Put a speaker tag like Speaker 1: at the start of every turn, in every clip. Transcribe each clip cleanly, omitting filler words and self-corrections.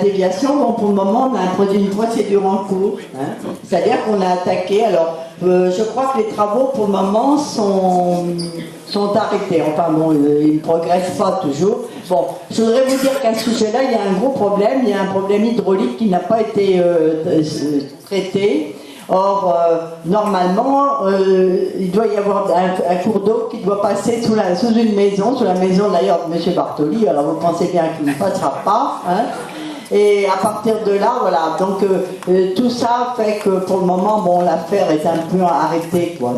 Speaker 1: Déviation, bon, pour le moment, on a introduit une procédure en cours. Hein. C'est-à-dire qu'on a attaqué. Alors, je crois que les travaux, pour le moment, sont arrêtés. Enfin, bon, ils ne progressent pas toujours. Bon, je voudrais vous dire qu'à ce sujet-là, il y a un gros problème. Il y a un problème hydraulique qui n'a pas été traité. Or, normalement, il doit y avoir un cours d'eau qui doit passer sous une maison, sous la maison d'ailleurs de M. Bartoli. Alors, vous pensez bien qu'il ne passera pas. Hein. Et à partir de là, voilà, donc tout ça fait que pour le moment, bon, l'affaire est un peu arrêtée, quoi.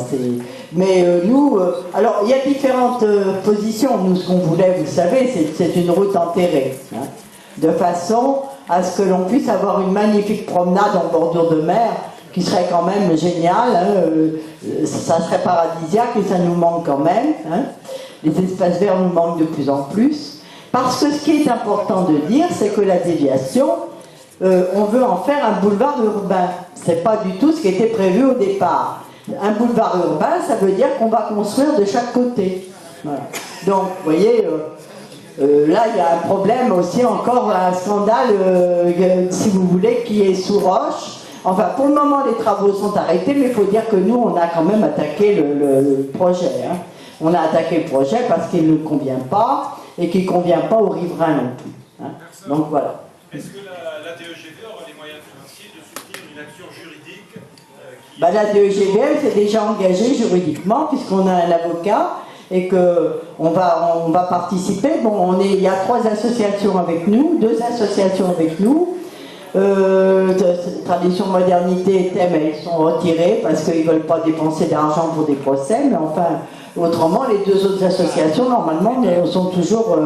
Speaker 1: Mais nous, alors il y a différentes positions. Nous, ce qu'on voulait, vous savez, c'est une route enterrée, hein, de façon à ce que l'on puisse avoir une magnifique promenade en bordure de mer, qui serait quand même géniale, hein, ça serait paradisiaque et ça nous manque quand même. Hein. Les espaces verts nous manquent de plus en plus. Parce que ce qui est important de dire, c'est que la déviation, on veut en faire un boulevard urbain. C'est pas du tout ce qui était prévu au départ. Un boulevard urbain, ça veut dire qu'on va construire de chaque côté. Voilà. Donc, vous voyez, là, il y a un problème aussi, encore un scandale, si vous voulez, qui est sous roche. Enfin, pour le moment, les travaux sont arrêtés, mais il faut dire que nous, on a quand même attaqué le projet. Hein. On a attaqué le projet parce qu'il ne convient pas, et qui ne convient pas aux riverains non plus. Hein. Donc voilà.
Speaker 2: Est-ce que la DEGV aura les moyens financiers de soutenir une action juridique
Speaker 1: la DEGV, elle s'est déjà engagée juridiquement, puisqu'on a un avocat, et qu'on va participer. Bon, il y a 3 associations avec nous, 2 associations avec nous. Tradition, modernité et thème, elles sont retirées parce qu'ils ne veulent pas dépenser d'argent pour des procès, mais enfin, autrement, les 2 autres associations, normalement, sont toujours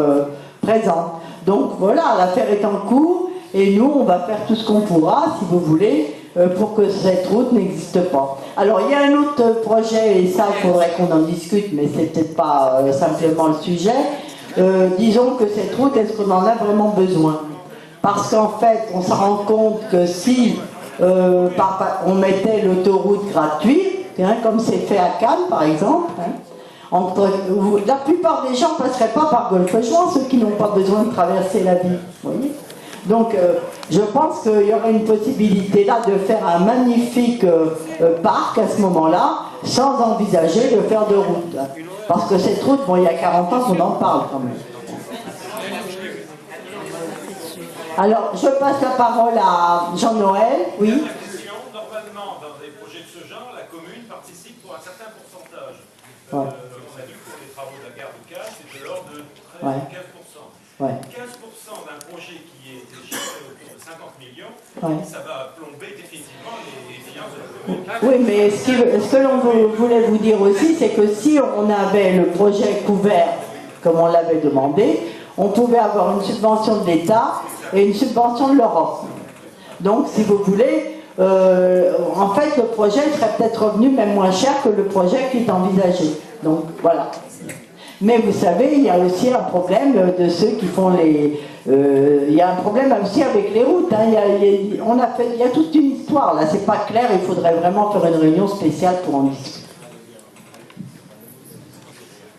Speaker 1: présentes. Donc voilà, l'affaire est en cours, et nous, on va faire tout ce qu'on pourra, si vous voulez, pour que cette route n'existe pas. Alors, il y a un autre projet, et ça, il faudrait qu'on en discute, mais c'est peut-être pas simplement le sujet. Disons que cette route, est-ce qu'on en a vraiment besoin ? Parce qu'en fait, on se rend compte que si on mettait l'autoroute gratuite, hein, comme c'est fait à Cannes par exemple, hein, la plupart des gens ne passeraient pas par Golfe-Juan, ceux qui n'ont pas besoin de traverser la ville. Vous voyez ? Donc je pense qu'il y aurait une possibilité là de faire un magnifique parc à ce moment-là, sans envisager de faire de route. Hein. Parce que cette route, bon, il y a 40 ans qu'on en parle quand même. Alors, je passe la parole à Jean-Noël. Oui.
Speaker 2: Normalement, dans des projets de ce genre, la commune participe pour un certain pourcentage.
Speaker 1: Ouais.
Speaker 2: On a vu que pour les travaux de la gare de Cannes, c'est de l'ordre de 13
Speaker 1: ouais.
Speaker 2: 15%.
Speaker 1: Ouais.
Speaker 2: 15% d'un projet qui est chiffré autour de 50 millions,
Speaker 1: ouais.
Speaker 2: Ça va plomber définitivement les finances de la commune.
Speaker 1: Oui, mais ce que l'on voulait vous dire aussi, c'est que si on avait le projet couvert, comme on l'avait demandé, on pouvait avoir une subvention de l'État et une subvention de l'Europe. Donc, si vous voulez, en fait, le projet serait peut-être revenu même moins cher que le projet qui est envisagé. Donc, voilà. Mais vous savez, il y a aussi un problème de ceux qui font les... il y a un problème aussi avec les routes. Hein. Il y a toute une histoire, là, c'est pas clair, il faudrait vraiment faire une réunion spéciale pour en discuter.